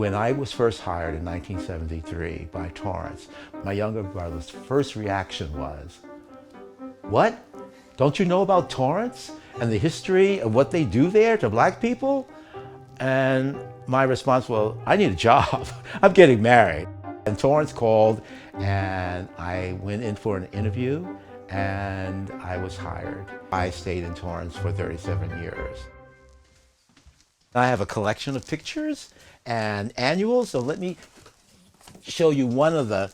When I was first hired in 1973 by Torrance, my younger brother's first reaction was, "What? Don't you know about Torrance and the history of what they do there to black people?" And my response was, "I need a job. I'm getting married." And Torrance called and I went in for an interview and I was hired. I stayed in Torrance for 37 years. I have a collection of pictures and annuals, so let me show you one of the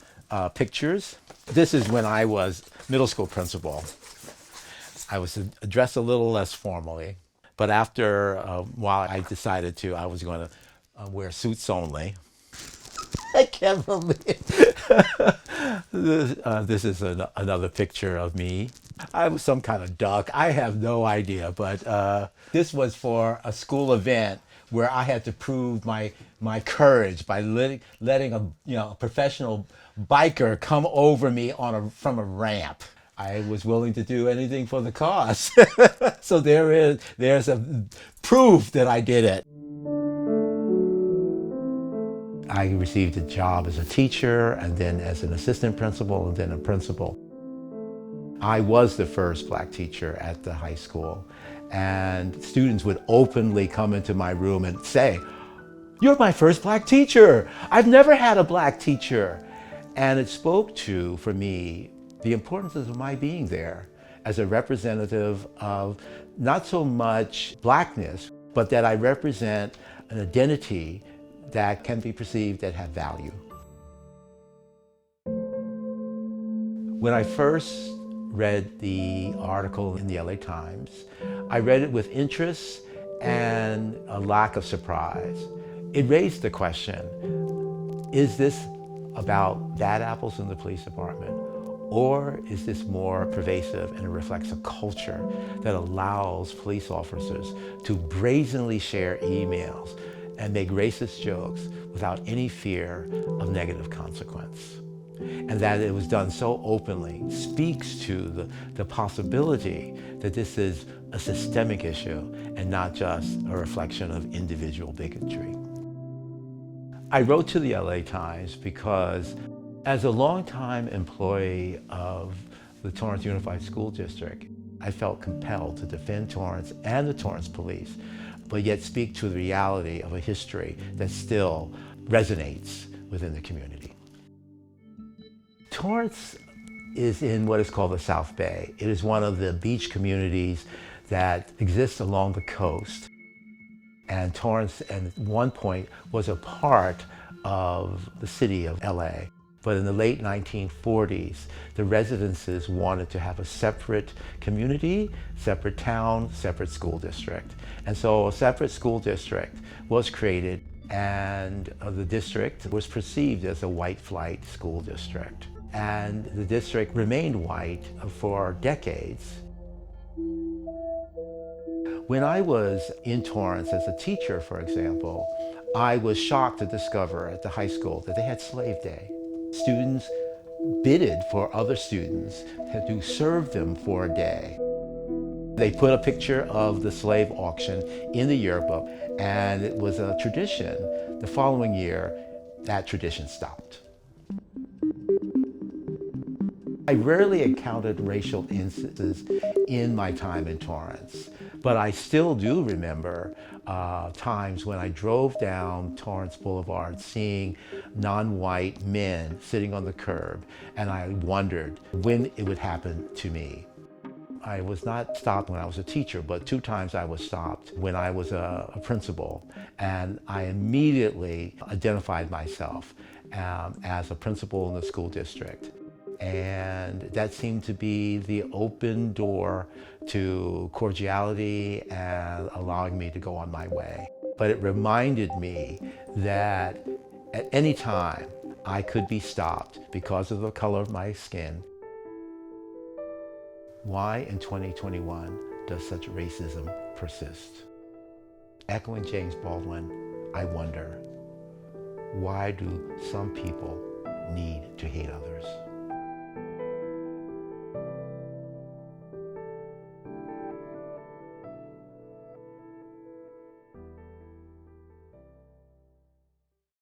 pictures. This is when I was middle school principal. I was dressed a little less formally, but after a while I decided I was going to wear suits only. I can't believe this is another picture of me. I was some kind of duck. I have no idea, but this was for a school event where I had to prove my courage by letting a professional biker come over me from a ramp. I was willing to do anything for the cause. So there's a proof that I did it. I received a job as a teacher and then as an assistant principal and then a principal. I was the first black teacher at the high school, and students would openly come into my room and say, "You're my first black teacher. I've never had a black teacher." And it spoke to, for me, the importance of my being there as a representative of not so much blackness, but that I represent an identity that can be perceived that have value. When I first read the article in the LA Times, I read it with interest and a lack of surprise. It raised the question, is this about bad apples in the police department? Or is this more pervasive and it reflects a culture that allows police officers to brazenly share emails and make racist jokes without any fear of negative consequence? And that it was done so openly speaks to the possibility that this is a systemic issue and not just a reflection of individual bigotry. I wrote to the LA Times because as a longtime employee of the Torrance Unified School District, I felt compelled to defend Torrance and the Torrance police, but yet speak to the reality of a history that still resonates within the community. Torrance is in what is called the South Bay. It is one of the beach communities that exists along the coast. And Torrance, at one point, was a part of the city of LA. But in the late 1940s, the residences wanted to have a separate community, separate town, separate school district. And so a separate school district was created, and the district was perceived as a white flight school district. And the district remained white for decades. When I was in Torrance as a teacher, for example, I was shocked to discover at the high school that they had Slave Day. Students bidded for other students to serve them for a day. They put a picture of the slave auction in the yearbook, and it was a tradition. The following year, that tradition stopped. I rarely encountered racial instances in my time in Torrance, but I still do remember times when I drove down Torrance Boulevard seeing non-white men sitting on the curb, and I wondered when it would happen to me. I was not stopped when I was a teacher, but 2 times I was stopped when I was a principal, and I immediately identified myself as a principal in the school district. And that seemed to be the open door to cordiality and allowing me to go on my way. But it reminded me that at any time I could be stopped because of the color of my skin. Why in 2021 does such racism persist? Echoing James Baldwin, I wonder, why do some people need to hate others?